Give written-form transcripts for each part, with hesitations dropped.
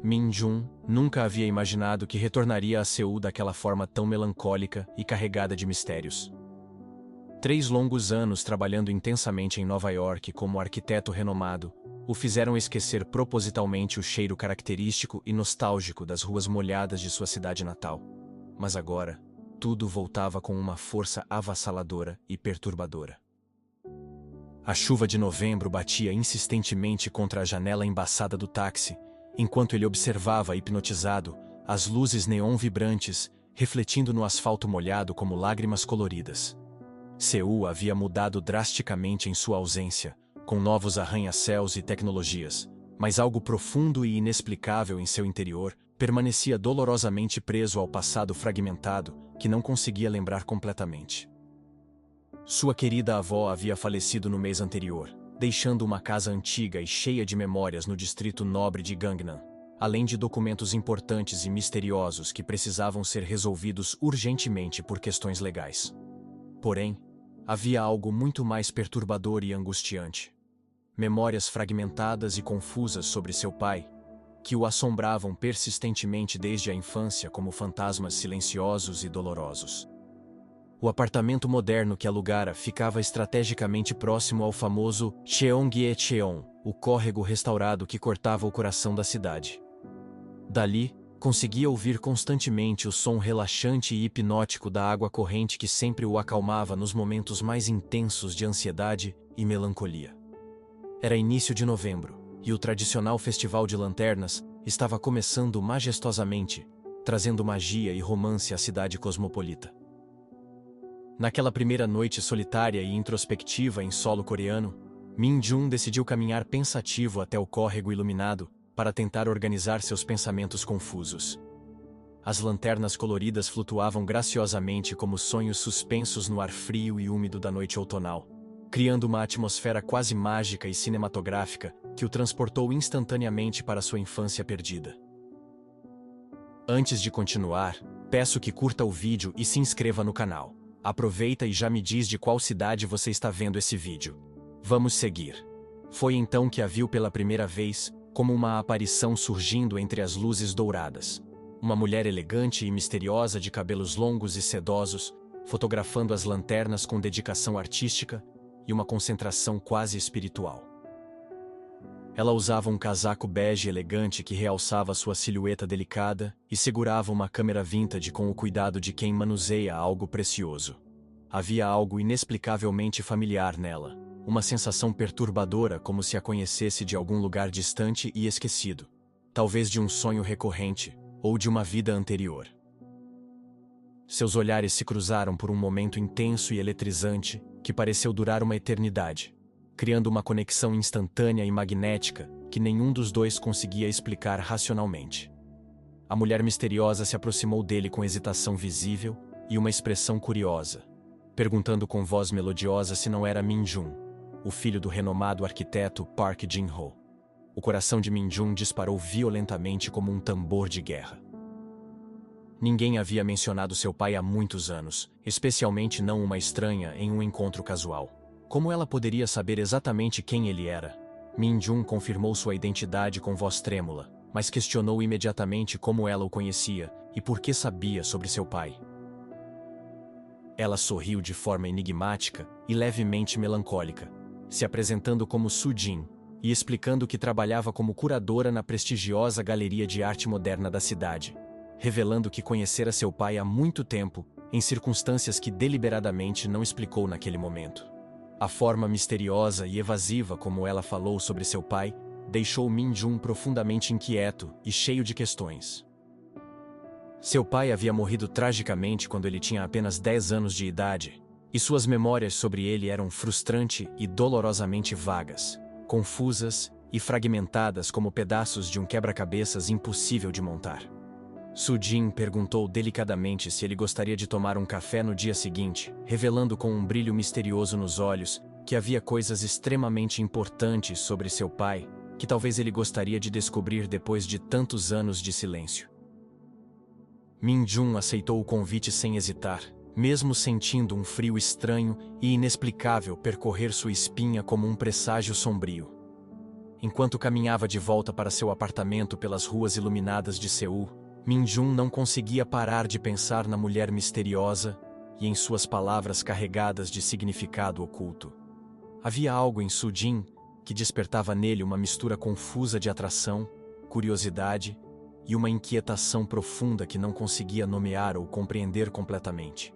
Min-jun nunca havia imaginado que retornaria a Seul daquela forma tão melancólica e carregada de mistérios. 3 longos anos trabalhando intensamente em Nova York como arquiteto renomado o fizeram esquecer propositalmente o cheiro característico e nostálgico das ruas molhadas de sua cidade natal. Mas agora, tudo voltava com uma força avassaladora e perturbadora. A chuva de novembro batia insistentemente contra a janela embaçada do táxi, enquanto ele observava, hipnotizado, as luzes neon vibrantes, refletindo no asfalto molhado como lágrimas coloridas. Seul havia mudado drasticamente em sua ausência, com novos arranha-céus e tecnologias, mas algo profundo e inexplicável em seu interior permanecia dolorosamente preso ao passado fragmentado que não conseguia lembrar completamente. Sua querida avó havia falecido no mês anterior, deixando uma casa antiga e cheia de memórias no distrito nobre de Gangnam, além de documentos importantes e misteriosos que precisavam ser resolvidos urgentemente por questões legais. Porém, havia algo muito mais perturbador e angustiante. Memórias fragmentadas e confusas sobre seu pai, que o assombravam persistentemente desde a infância como fantasmas silenciosos e dolorosos. O apartamento moderno que alugara ficava estrategicamente próximo ao famoso Cheongye-cheon, o córrego restaurado que cortava o coração da cidade. Dali, conseguia ouvir constantemente o som relaxante e hipnótico da água corrente que sempre o acalmava nos momentos mais intensos de ansiedade e melancolia. Era início de novembro, e o tradicional festival de lanternas estava começando majestosamente, trazendo magia e romance à cidade cosmopolita. Naquela primeira noite solitária e introspectiva em solo coreano, Min-jun decidiu caminhar pensativo até o córrego iluminado para tentar organizar seus pensamentos confusos. As lanternas coloridas flutuavam graciosamente como sonhos suspensos no ar frio e úmido da noite outonal, criando uma atmosfera quase mágica e cinematográfica que o transportou instantaneamente para sua infância perdida. Antes de continuar, peço que curta o vídeo e se inscreva no canal. Aproveita e já me diz de qual cidade você está vendo esse vídeo. Vamos seguir. Foi então que a viu pela primeira vez, como uma aparição surgindo entre as luzes douradas. Uma mulher elegante e misteriosa de cabelos longos e sedosos, fotografando as lanternas com dedicação artística e uma concentração quase espiritual. Ela usava um casaco bege elegante que realçava sua silhueta delicada e segurava uma câmera vintage com o cuidado de quem manuseia algo precioso. Havia algo inexplicavelmente familiar nela, uma sensação perturbadora como se a conhecesse de algum lugar distante e esquecido, talvez de um sonho recorrente ou de uma vida anterior. Seus olhares se cruzaram por um momento intenso e eletrizante que pareceu durar uma eternidade, criando uma conexão instantânea e magnética que nenhum dos dois conseguia explicar racionalmente. A mulher misteriosa se aproximou dele com hesitação visível e uma expressão curiosa, perguntando com voz melodiosa se não era Min-jun, o filho do renomado arquiteto Park Jin-ho. O coração de Min-jun disparou violentamente como um tambor de guerra. Ninguém havia mencionado seu pai há muitos anos, especialmente não uma estranha em um encontro casual. Como ela poderia saber exatamente quem ele era? Min-jun confirmou sua identidade com voz trêmula, mas questionou imediatamente como ela o conhecia e por que sabia sobre seu pai. Ela sorriu de forma enigmática e levemente melancólica, se apresentando como Soo-jin e explicando que trabalhava como curadora na prestigiosa galeria de arte moderna da cidade, revelando que conhecera seu pai há muito tempo, em circunstâncias que deliberadamente não explicou naquele momento. A forma misteriosa e evasiva como ela falou sobre seu pai deixou Min-jun profundamente inquieto e cheio de questões. Seu pai havia morrido tragicamente quando ele tinha apenas 10 anos de idade, e suas memórias sobre ele eram frustrantes e dolorosamente vagas, confusas e fragmentadas como pedaços de um quebra-cabeças impossível de montar. Soo-jin perguntou delicadamente se ele gostaria de tomar um café no dia seguinte, revelando com um brilho misterioso nos olhos que havia coisas extremamente importantes sobre seu pai que talvez ele gostaria de descobrir depois de tantos anos de silêncio. Min-jun aceitou o convite sem hesitar, mesmo sentindo um frio estranho e inexplicável percorrer sua espinha como um presságio sombrio. Enquanto caminhava de volta para seu apartamento pelas ruas iluminadas de Seul, Min-jun não conseguia parar de pensar na mulher misteriosa e em suas palavras carregadas de significado oculto. Havia algo em Soo-jin que despertava nele uma mistura confusa de atração, curiosidade e uma inquietação profunda que não conseguia nomear ou compreender completamente.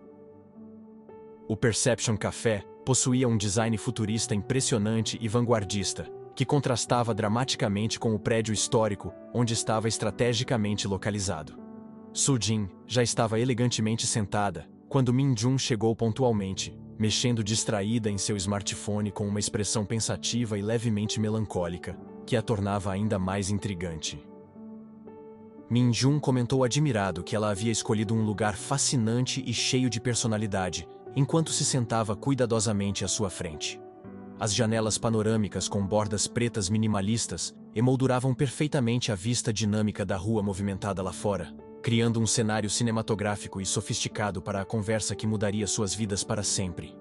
O Perception Café possuía um design futurista impressionante e vanguardista, que contrastava dramaticamente com o prédio histórico onde estava estrategicamente localizado. Soo-jin já estava elegantemente sentada quando Min-jun chegou pontualmente, mexendo distraída em seu smartphone com uma expressão pensativa e levemente melancólica, que a tornava ainda mais intrigante. Min-jun comentou admirado que ela havia escolhido um lugar fascinante e cheio de personalidade, enquanto se sentava cuidadosamente à sua frente. As janelas panorâmicas com bordas pretas minimalistas emolduravam perfeitamente a vista dinâmica da rua movimentada lá fora, criando um cenário cinematográfico e sofisticado para a conversa que mudaria suas vidas para sempre.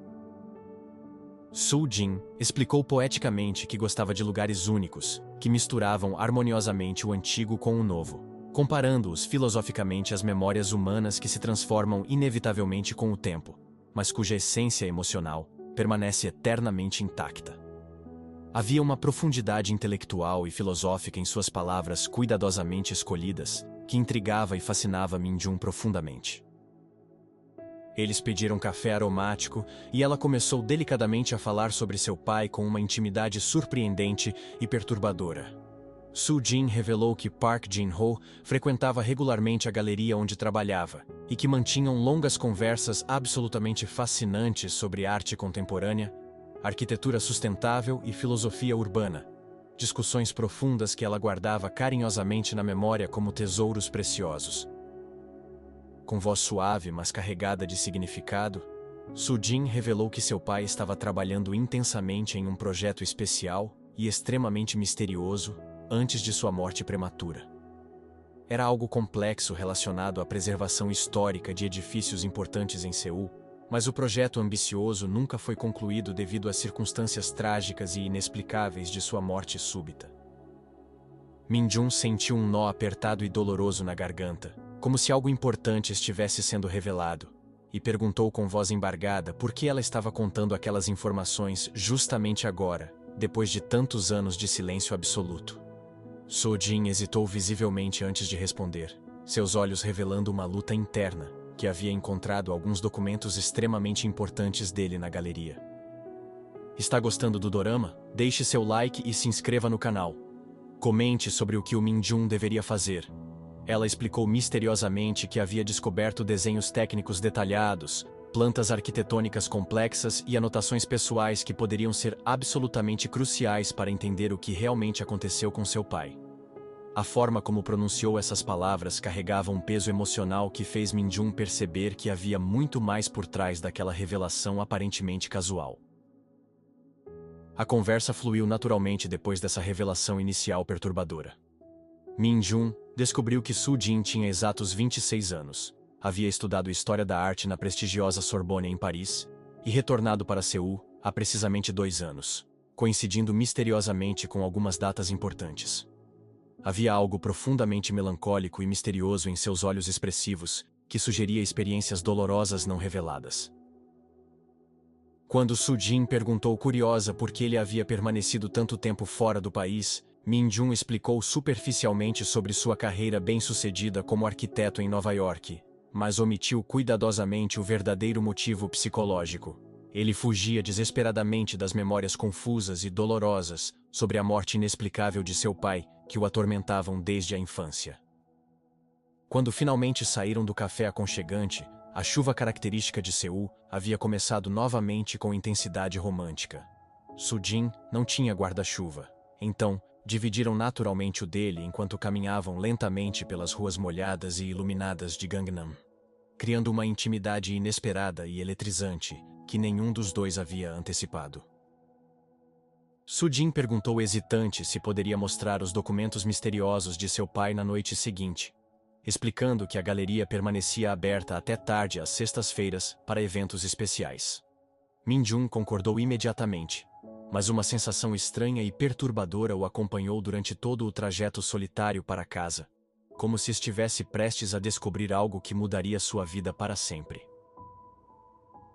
Soo-jin explicou poeticamente que gostava de lugares únicos, que misturavam harmoniosamente o antigo com o novo, comparando-os filosoficamente às memórias humanas que se transformam inevitavelmente com o tempo, mas cuja essência emocional permanece eternamente intacta. Havia uma profundidade intelectual e filosófica em suas palavras cuidadosamente escolhidas, que intrigava e fascinava Min-jun profundamente. Eles pediram café aromático e ela começou delicadamente a falar sobre seu pai com uma intimidade surpreendente e perturbadora. Soo-jin revelou que Park Jin-ho frequentava regularmente a galeria onde trabalhava e que mantinham longas conversas absolutamente fascinantes sobre arte contemporânea, arquitetura sustentável e filosofia urbana, discussões profundas que ela guardava carinhosamente na memória como tesouros preciosos. Com voz suave, mas carregada de significado, Soo-jin revelou que seu pai estava trabalhando intensamente em um projeto especial e extremamente misterioso antes de sua morte prematura. Era algo complexo relacionado à preservação histórica de edifícios importantes em Seul, mas o projeto ambicioso nunca foi concluído devido às circunstâncias trágicas e inexplicáveis de sua morte súbita. Min-jun sentiu um nó apertado e doloroso na garganta, como se algo importante estivesse sendo revelado, e perguntou com voz embargada por que ela estava contando aquelas informações justamente agora, depois de tantos anos de silêncio absoluto. Soo-jin hesitou visivelmente antes de responder, seus olhos revelando uma luta interna, que havia encontrado alguns documentos extremamente importantes dele na galeria. Está gostando do dorama? Deixe seu like e se inscreva no canal. Comente sobre o que o Min-jun deveria fazer. Ela explicou misteriosamente que havia descoberto desenhos técnicos detalhados, plantas arquitetônicas complexas e anotações pessoais que poderiam ser absolutamente cruciais para entender o que realmente aconteceu com seu pai. A forma como pronunciou essas palavras carregava um peso emocional que fez Min-jun perceber que havia muito mais por trás daquela revelação aparentemente casual. A conversa fluiu naturalmente depois dessa revelação inicial perturbadora. Min-jun descobriu que Soo-jin tinha exatos 26 anos, havia estudado História da Arte na prestigiosa Sorbonne em Paris e retornado para Seul há precisamente 2 anos, coincidindo misteriosamente com algumas datas importantes. Havia algo profundamente melancólico e misterioso em seus olhos expressivos, que sugeria experiências dolorosas não reveladas. Quando Soo-jin perguntou curiosa por que ele havia permanecido tanto tempo fora do país, Min-jun explicou superficialmente sobre sua carreira bem-sucedida como arquiteto em Nova York, mas omitiu cuidadosamente o verdadeiro motivo psicológico. Ele fugia desesperadamente das memórias confusas e dolorosas sobre a morte inexplicável de seu pai, que o atormentavam desde a infância. Quando finalmente saíram do café aconchegante, a chuva característica de Seul havia começado novamente com intensidade romântica. Soo-jin não tinha guarda-chuva, então dividiram naturalmente o dele enquanto caminhavam lentamente pelas ruas molhadas e iluminadas de Gangnam, criando uma intimidade inesperada e eletrizante que nenhum dos dois havia antecipado. Soo-jin perguntou hesitante se poderia mostrar os documentos misteriosos de seu pai na noite seguinte, explicando que a galeria permanecia aberta até tarde às sextas-feiras para eventos especiais. Min-jun concordou imediatamente, mas uma sensação estranha e perturbadora o acompanhou durante todo o trajeto solitário para casa, como se estivesse prestes a descobrir algo que mudaria sua vida para sempre.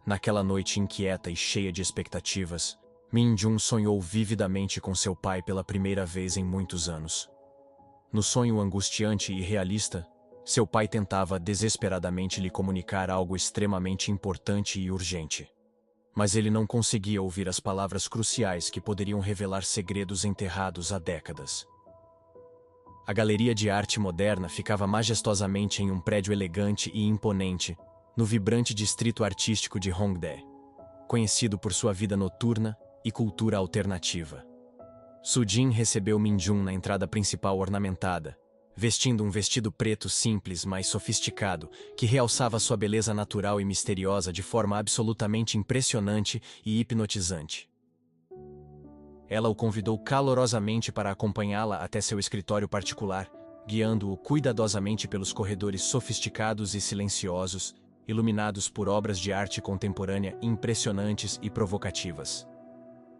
Naquela noite inquieta e cheia de expectativas, Min-jun sonhou vividamente com seu pai pela primeira vez em muitos anos. No sonho angustiante e realista, seu pai tentava desesperadamente lhe comunicar algo extremamente importante e urgente. Mas ele não conseguia ouvir as palavras cruciais que poderiam revelar segredos enterrados há décadas. A Galeria de Arte Moderna ficava majestosamente em um prédio elegante e imponente, no vibrante distrito artístico de Hongdae, conhecido por sua vida noturna e cultura alternativa. Sujin recebeu Min-jun na entrada principal ornamentada, vestindo um vestido preto simples, mas sofisticado, que realçava sua beleza natural e misteriosa de forma absolutamente impressionante e hipnotizante. Ela o convidou calorosamente para acompanhá-la até seu escritório particular, guiando-o cuidadosamente pelos corredores sofisticados e silenciosos, iluminados por obras de arte contemporânea impressionantes e provocativas.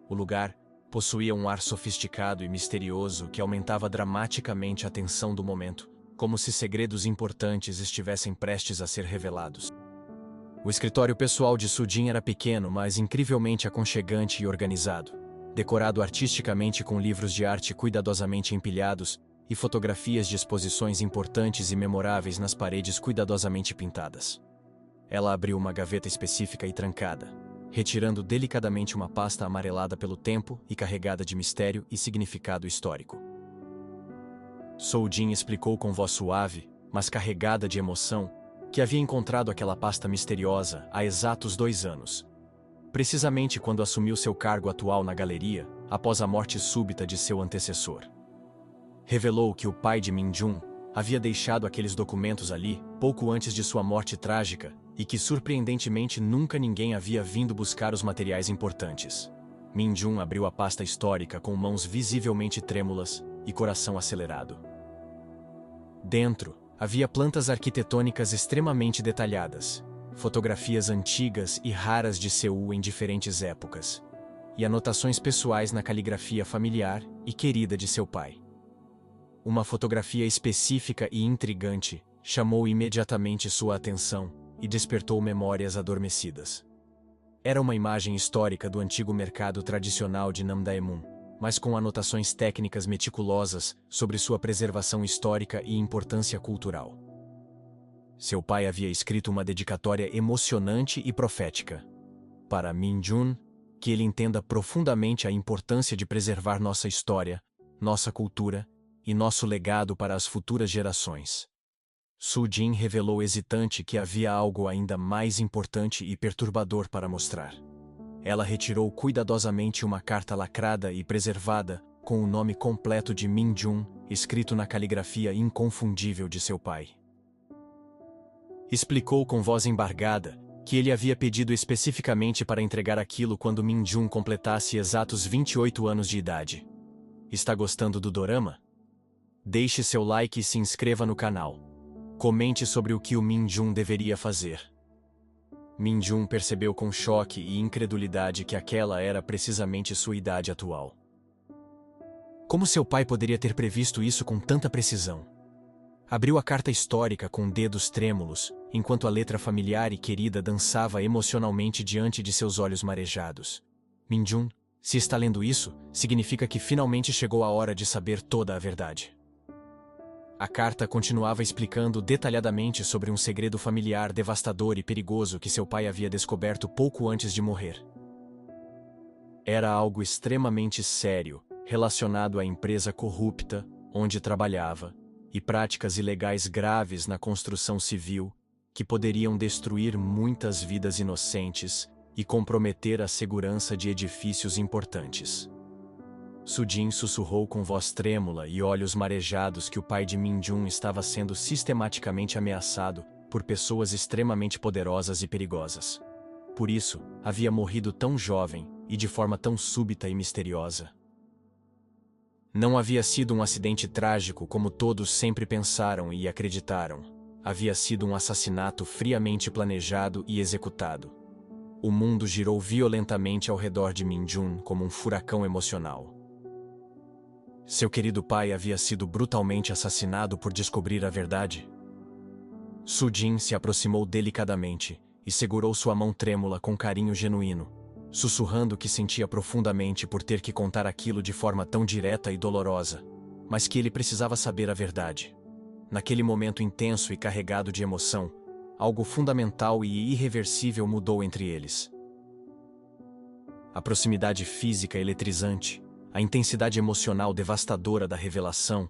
O lugar possuía um ar sofisticado e misterioso que aumentava dramaticamente a tensão do momento, como se segredos importantes estivessem prestes a ser revelados. O escritório pessoal de Sujin era pequeno, mas incrivelmente aconchegante e organizado, decorado artisticamente com livros de arte cuidadosamente empilhados e fotografias de exposições importantes e memoráveis nas paredes cuidadosamente pintadas. Ela abriu uma gaveta específica e trancada, retirando delicadamente uma pasta amarelada pelo tempo e carregada de mistério e significado histórico. Sujin explicou com voz suave, mas carregada de emoção, que havia encontrado aquela pasta misteriosa há exatos 2 anos. Precisamente quando assumiu seu cargo atual na galeria, após a morte súbita de seu antecessor. Revelou que o pai de Min-jun havia deixado aqueles documentos ali pouco antes de sua morte trágica e que surpreendentemente nunca ninguém havia vindo buscar os materiais importantes. Min-jun abriu a pasta histórica com mãos visivelmente trêmulas e coração acelerado. Dentro, havia plantas arquitetônicas extremamente detalhadas, fotografias antigas e raras de Seul em diferentes épocas, e anotações pessoais na caligrafia familiar e querida de seu pai. Uma fotografia específica e intrigante chamou imediatamente sua atenção e despertou memórias adormecidas. Era uma imagem histórica do antigo mercado tradicional de Namdaemun, mas com anotações técnicas meticulosas sobre sua preservação histórica e importância cultural. Seu pai havia escrito uma dedicatória emocionante e profética. Para Min-jun, que ele entenda profundamente a importância de preservar nossa história, nossa cultura e nosso legado para as futuras gerações. Sujin revelou hesitante que havia algo ainda mais importante e perturbador para mostrar. Ela retirou cuidadosamente uma carta lacrada e preservada com o nome completo de Min-jun, escrito na caligrafia inconfundível de seu pai. Explicou com voz embargada que ele havia pedido especificamente para entregar aquilo quando Min-jun completasse exatos 28 anos de idade. Está gostando do dorama? Deixe seu like e se inscreva no canal. Comente sobre o que o Min-jun deveria fazer. Min-jun percebeu com choque e incredulidade que aquela era precisamente sua idade atual. Como seu pai poderia ter previsto isso com tanta precisão? Abriu a carta histórica com dedos trêmulos, enquanto a letra familiar e querida dançava emocionalmente diante de seus olhos marejados. Min-jun, se está lendo isso, significa que finalmente chegou a hora de saber toda a verdade. A carta continuava explicando detalhadamente sobre um segredo familiar devastador e perigoso que seu pai havia descoberto pouco antes de morrer. Era algo extremamente sério, relacionado à empresa corrupta onde trabalhava, e práticas ilegais graves na construção civil, que poderiam destruir muitas vidas inocentes e comprometer a segurança de edifícios importantes. Sujin sussurrou com voz trêmula e olhos marejados que o pai de Min-jun estava sendo sistematicamente ameaçado por pessoas extremamente poderosas e perigosas. Por isso, havia morrido tão jovem e de forma tão súbita e misteriosa. Não havia sido um acidente trágico como todos sempre pensaram e acreditaram. Havia sido um assassinato friamente planejado e executado. O mundo girou violentamente ao redor de Min-jun como um furacão emocional. Seu querido pai havia sido brutalmente assassinado por descobrir a verdade. Su-jin se aproximou delicadamente e segurou sua mão trêmula com carinho genuíno, sussurrando que sentia profundamente por ter que contar aquilo de forma tão direta e dolorosa, mas que ele precisava saber a verdade. Naquele momento intenso e carregado de emoção, algo fundamental e irreversível mudou entre eles. A proximidade física eletrizante, a intensidade emocional devastadora da revelação,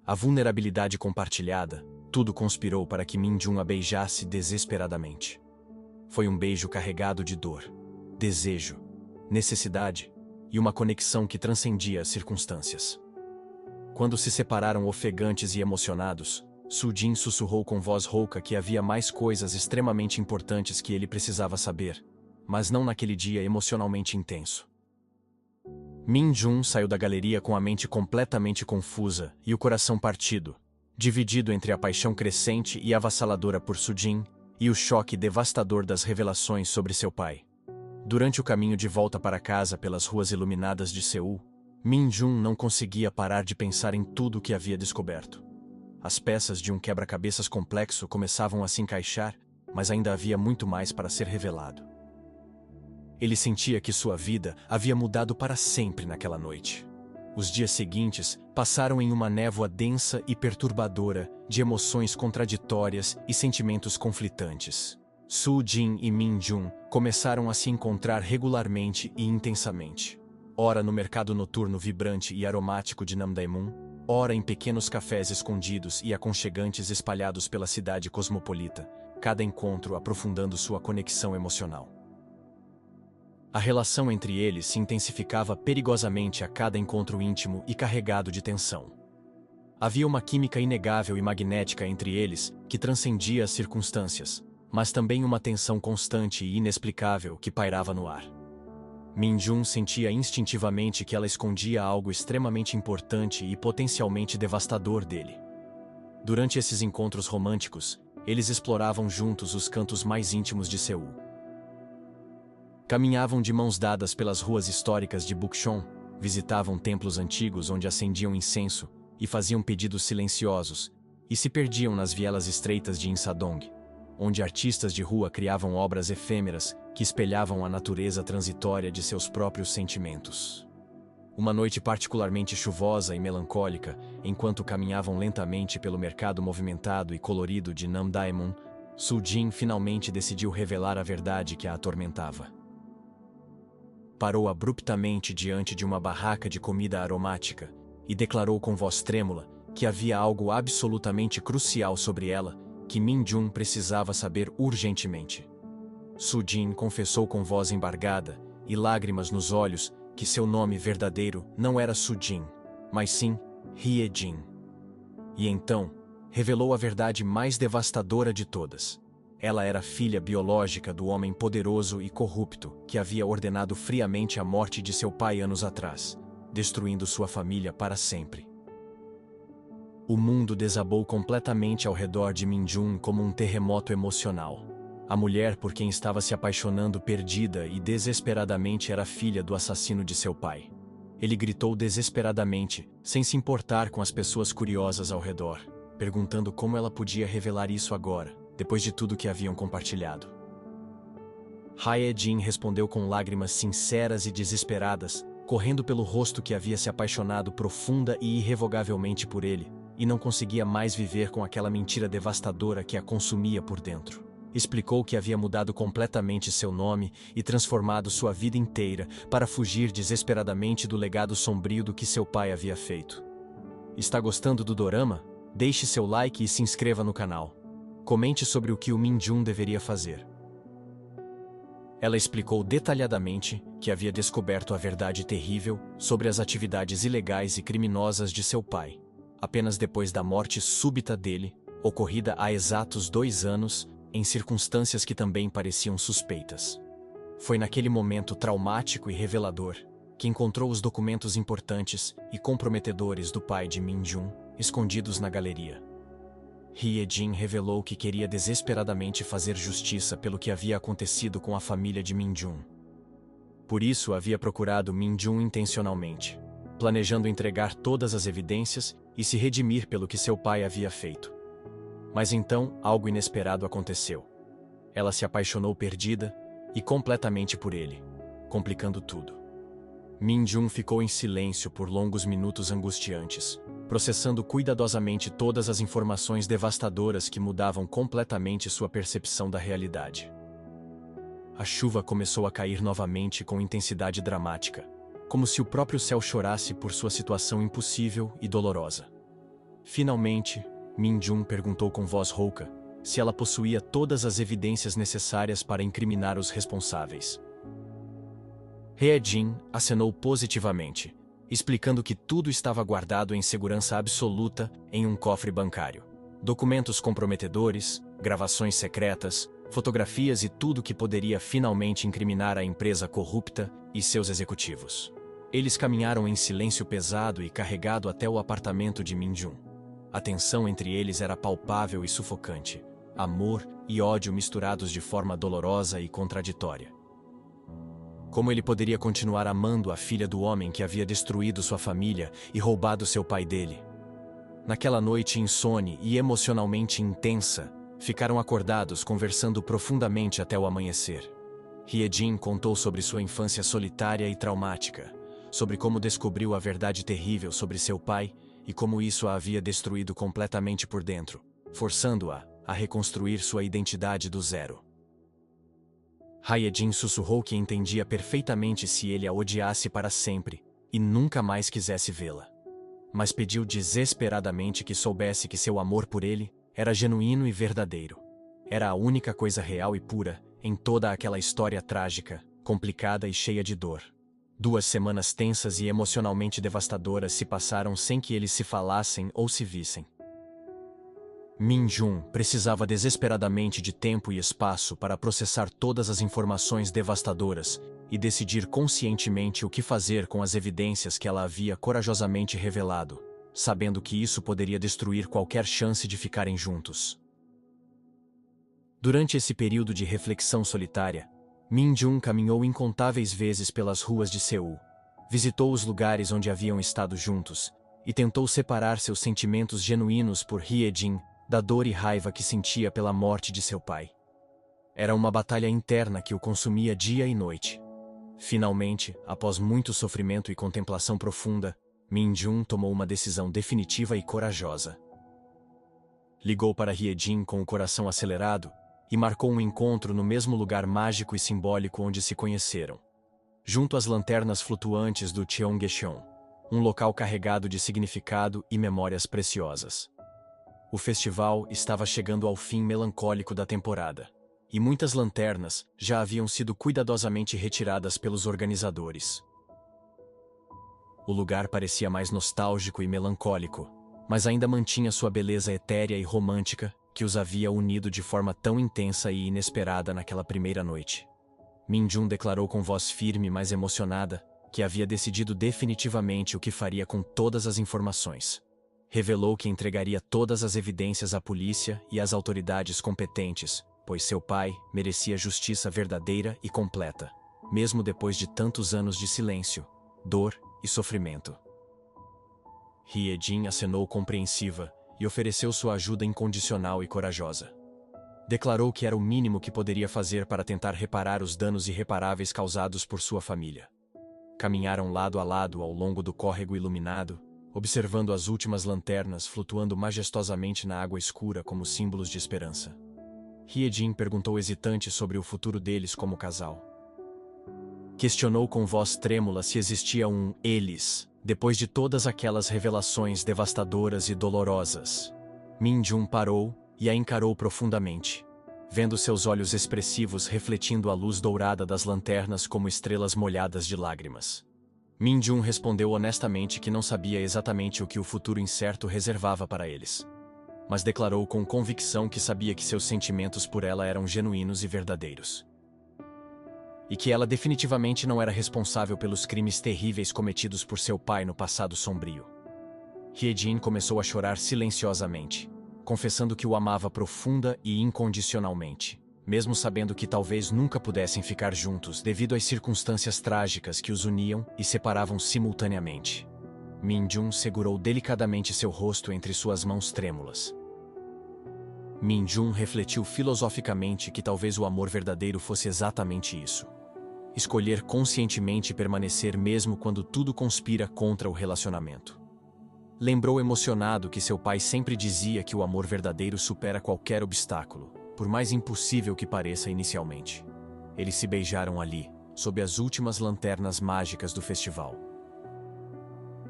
a vulnerabilidade compartilhada, tudo conspirou para que Min-jun a beijasse desesperadamente. Foi um beijo carregado de dor, desejo, necessidade e uma conexão que transcendia as circunstâncias. Quando se separaram ofegantes e emocionados, Su-jin sussurrou com voz rouca que havia mais coisas extremamente importantes que ele precisava saber, mas não naquele dia emocionalmente intenso. Min-jun saiu da galeria com a mente completamente confusa e o coração partido, dividido entre a paixão crescente e avassaladora por Su-jin e o choque devastador das revelações sobre seu pai. Durante o caminho de volta para casa pelas ruas iluminadas de Seul, Min-jun não conseguia parar de pensar em tudo o que havia descoberto. As peças de um quebra-cabeças complexo começavam a se encaixar, mas ainda havia muito mais para ser revelado. Ele sentia que sua vida havia mudado para sempre naquela noite. Os dias seguintes passaram em uma névoa densa e perturbadora de emoções contraditórias e sentimentos conflitantes. Su-jin e Min-jun começaram a se encontrar regularmente e intensamente. Ora no mercado noturno vibrante e aromático de Namdaemun, ora em pequenos cafés escondidos e aconchegantes espalhados pela cidade cosmopolita, cada encontro aprofundando sua conexão emocional. A relação entre eles se intensificava perigosamente a cada encontro íntimo e carregado de tensão. Havia uma química inegável e magnética entre eles que transcendia as circunstâncias, mas também uma tensão constante e inexplicável que pairava no ar. Min-jun sentia instintivamente que ela escondia algo extremamente importante e potencialmente devastador dele. Durante esses encontros românticos, eles exploravam juntos os cantos mais íntimos de Seul. Caminhavam de mãos dadas pelas ruas históricas de Bukchon, visitavam templos antigos onde acendiam incenso e faziam pedidos silenciosos, e se perdiam nas vielas estreitas de Insadong, onde artistas de rua criavam obras efêmeras que espelhavam a natureza transitória de seus próprios sentimentos. Uma noite particularmente chuvosa e melancólica, enquanto caminhavam lentamente pelo mercado movimentado e colorido de Namdaemun, Su-jin finalmente decidiu revelar a verdade que a atormentava. Parou abruptamente diante de uma barraca de comida aromática e declarou com voz trêmula que havia algo absolutamente crucial sobre ela que Min-jun precisava saber urgentemente. Su-jin confessou com voz embargada e lágrimas nos olhos que seu nome verdadeiro não era Su-jin, mas sim Hye-jin. E então, revelou a verdade mais devastadora de todas. Ela era filha biológica do homem poderoso e corrupto que havia ordenado friamente a morte de seu pai anos atrás, destruindo sua família para sempre. O mundo desabou completamente ao redor de Min-jun como um terremoto emocional. A mulher por quem estava se apaixonando perdida e desesperadamente era filha do assassino de seu pai. Ele gritou desesperadamente, sem se importar com as pessoas curiosas ao redor, perguntando como ela podia revelar isso agora, depois de tudo que haviam compartilhado. Hye-jin respondeu com lágrimas sinceras e desesperadas, correndo pelo rosto que havia se apaixonado profunda e irrevogavelmente por ele, e não conseguia mais viver com aquela mentira devastadora que a consumia por dentro. Explicou que havia mudado completamente seu nome e transformado sua vida inteira para fugir desesperadamente do legado sombrio do que seu pai havia feito. Está gostando do dorama? Deixe seu like e se inscreva no canal. Comente sobre o que o Min-jun deveria fazer. Ela explicou detalhadamente que havia descoberto a verdade terrível sobre as atividades ilegais e criminosas de seu pai, apenas depois da morte súbita dele, ocorrida há exatos 2 anos, em circunstâncias que também pareciam suspeitas. Foi naquele momento traumático e revelador que encontrou os documentos importantes e comprometedores do pai de Min-jun escondidos na galeria. Hye-jin revelou que queria desesperadamente fazer justiça pelo que havia acontecido com a família de Min-jun. Por isso havia procurado Min-jun intencionalmente, planejando entregar todas as evidências e se redimir pelo que seu pai havia feito. Mas então, algo inesperado aconteceu. Ela se apaixonou perdida e completamente por ele, complicando tudo. Min-jun ficou em silêncio por longos minutos angustiantes, processando cuidadosamente todas as informações devastadoras que mudavam completamente sua percepção da realidade. A chuva começou a cair novamente com intensidade dramática, como se o próprio céu chorasse por sua situação impossível e dolorosa. Finalmente, Min-jun perguntou com voz rouca se ela possuía todas as evidências necessárias para incriminar os responsáveis. Hye-jin acenou positivamente, explicando que tudo estava guardado em segurança absoluta em um cofre bancário. Documentos comprometedores, gravações secretas, fotografias e tudo que poderia finalmente incriminar a empresa corrupta e seus executivos. Eles caminharam em silêncio pesado e carregado até o apartamento de Min-jun. A tensão entre eles era palpável e sufocante, amor e ódio misturados de forma dolorosa e contraditória. Como ele poderia continuar amando a filha do homem que havia destruído sua família e roubado seu pai dele? Naquela noite insone e emocionalmente intensa, ficaram acordados conversando profundamente até o amanhecer. Hye-jin contou sobre sua infância solitária e traumática, sobre como descobriu a verdade terrível sobre seu pai e como isso a havia destruído completamente por dentro, forçando-a a reconstruir sua identidade do zero. Hye-jin sussurrou que entendia perfeitamente se ele a odiasse para sempre e nunca mais quisesse vê-la. Mas pediu desesperadamente que soubesse que seu amor por ele era genuíno e verdadeiro. Era a única coisa real e pura em toda aquela história trágica, complicada e cheia de dor. 2 semanas tensas e emocionalmente devastadoras se passaram sem que eles se falassem ou se vissem. Min-jun precisava desesperadamente de tempo e espaço para processar todas as informações devastadoras e decidir conscientemente o que fazer com as evidências que ela havia corajosamente revelado, sabendo que isso poderia destruir qualquer chance de ficarem juntos. Durante esse período de reflexão solitária, Min-jun caminhou incontáveis vezes pelas ruas de Seul, visitou os lugares onde haviam estado juntos e tentou separar seus sentimentos genuínos por Hye-jin da dor e raiva que sentia pela morte de seu pai. Era uma batalha interna que o consumia dia e noite. Finalmente, após muito sofrimento e contemplação profunda, Min-jun tomou uma decisão definitiva e corajosa. Ligou para Hye-jin com o coração acelerado e marcou um encontro no mesmo lugar mágico e simbólico onde se conheceram. Junto às lanternas flutuantes do Cheonggyecheon, um local carregado de significado e memórias preciosas. O festival estava chegando ao fim melancólico da temporada, e muitas lanternas já haviam sido cuidadosamente retiradas pelos organizadores. O lugar parecia mais nostálgico e melancólico, mas ainda mantinha sua beleza etérea e romântica que os havia unido de forma tão intensa e inesperada naquela primeira noite. Min-jun declarou com voz firme, mas emocionada, que havia decidido definitivamente o que faria com todas as informações. Revelou que entregaria todas as evidências à polícia e às autoridades competentes, pois seu pai merecia justiça verdadeira e completa, mesmo depois de tantos anos de silêncio, dor e sofrimento. Hye-jin acenou compreensiva e ofereceu sua ajuda incondicional e corajosa. Declarou que era o mínimo que poderia fazer para tentar reparar os danos irreparáveis causados por sua família. Caminharam lado a lado ao longo do córrego iluminado, observando as últimas lanternas flutuando majestosamente na água escura como símbolos de esperança. Hye-jin perguntou hesitante sobre o futuro deles como casal. Questionou com voz trêmula se existia um eles, depois de todas aquelas revelações devastadoras e dolorosas. Min-jun parou e a encarou profundamente, vendo seus olhos expressivos refletindo a luz dourada das lanternas como estrelas molhadas de lágrimas. Min-jun respondeu honestamente que não sabia exatamente o que o futuro incerto reservava para eles, mas declarou com convicção que sabia que seus sentimentos por ela eram genuínos e verdadeiros. E que ela definitivamente não era responsável pelos crimes terríveis cometidos por seu pai no passado sombrio. Hye-jin começou a chorar silenciosamente, confessando que o amava profunda e incondicionalmente, mesmo sabendo que talvez nunca pudessem ficar juntos devido às circunstâncias trágicas que os uniam e separavam simultaneamente. Min-jun segurou delicadamente seu rosto entre suas mãos trêmulas. Min-jun refletiu filosoficamente que talvez o amor verdadeiro fosse exatamente isso. Escolher conscientemente permanecer mesmo quando tudo conspira contra o relacionamento. Lembrou emocionado que seu pai sempre dizia que o amor verdadeiro supera qualquer obstáculo, por mais impossível que pareça inicialmente. Eles se beijaram ali, sob as últimas lanternas mágicas do festival.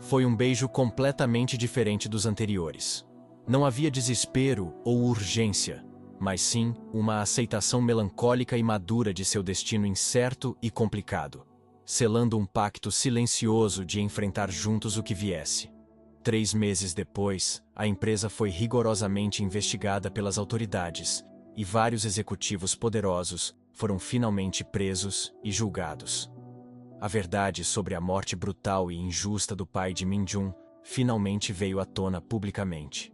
Foi um beijo completamente diferente dos anteriores. Não havia desespero ou urgência, mas sim uma aceitação melancólica e madura de seu destino incerto e complicado, selando um pacto silencioso de enfrentar juntos o que viesse. 3 meses depois, a empresa foi rigorosamente investigada pelas autoridades, e vários executivos poderosos foram finalmente presos e julgados. A verdade sobre a morte brutal e injusta do pai de Min-jun finalmente veio à tona publicamente.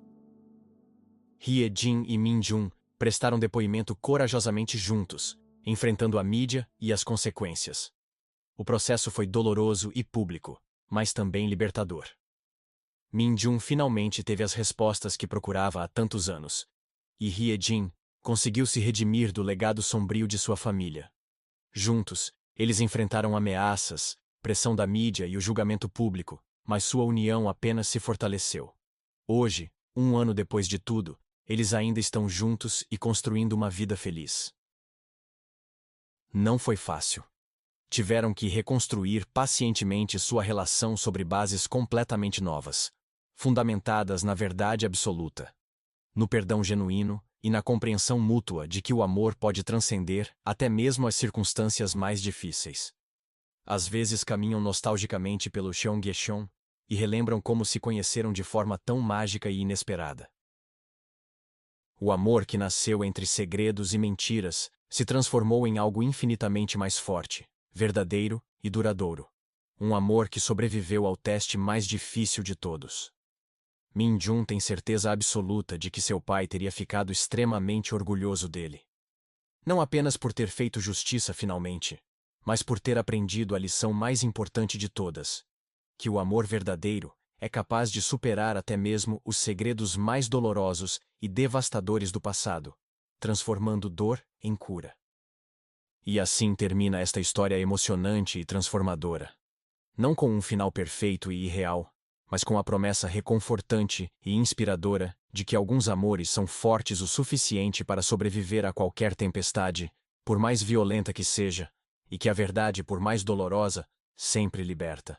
Hye-jin e Min-jun prestaram depoimento corajosamente juntos, enfrentando a mídia e as consequências. O processo foi doloroso e público, mas também libertador. Min-jun finalmente teve as respostas que procurava há tantos anos, e Hye-jin conseguiu se redimir do legado sombrio de sua família. Juntos, eles enfrentaram ameaças, pressão da mídia e o julgamento público, mas sua união apenas se fortaleceu. Hoje, 1 ano depois de tudo, eles ainda estão juntos e construindo uma vida feliz. Não foi fácil. Tiveram que reconstruir pacientemente sua relação sobre bases completamente novas, fundamentadas na verdade absoluta, no perdão genuíno e na compreensão mútua de que o amor pode transcender até mesmo as circunstâncias mais difíceis. Às vezes caminham nostalgicamente pelo Cheonggyecheon e relembram como se conheceram de forma tão mágica e inesperada. O amor que nasceu entre segredos e mentiras se transformou em algo infinitamente mais forte, verdadeiro e duradouro. Um amor que sobreviveu ao teste mais difícil de todos. Min-jun tem certeza absoluta de que seu pai teria ficado extremamente orgulhoso dele. Não apenas por ter feito justiça finalmente, mas por ter aprendido a lição mais importante de todas, que o amor verdadeiro é capaz de superar até mesmo os segredos mais dolorosos e devastadores do passado, transformando dor em cura. E assim termina esta história emocionante e transformadora. Não com um final perfeito e irreal, mas com a promessa reconfortante e inspiradora de que alguns amores são fortes o suficiente para sobreviver a qualquer tempestade, por mais violenta que seja, e que a verdade, por mais dolorosa, sempre liberta.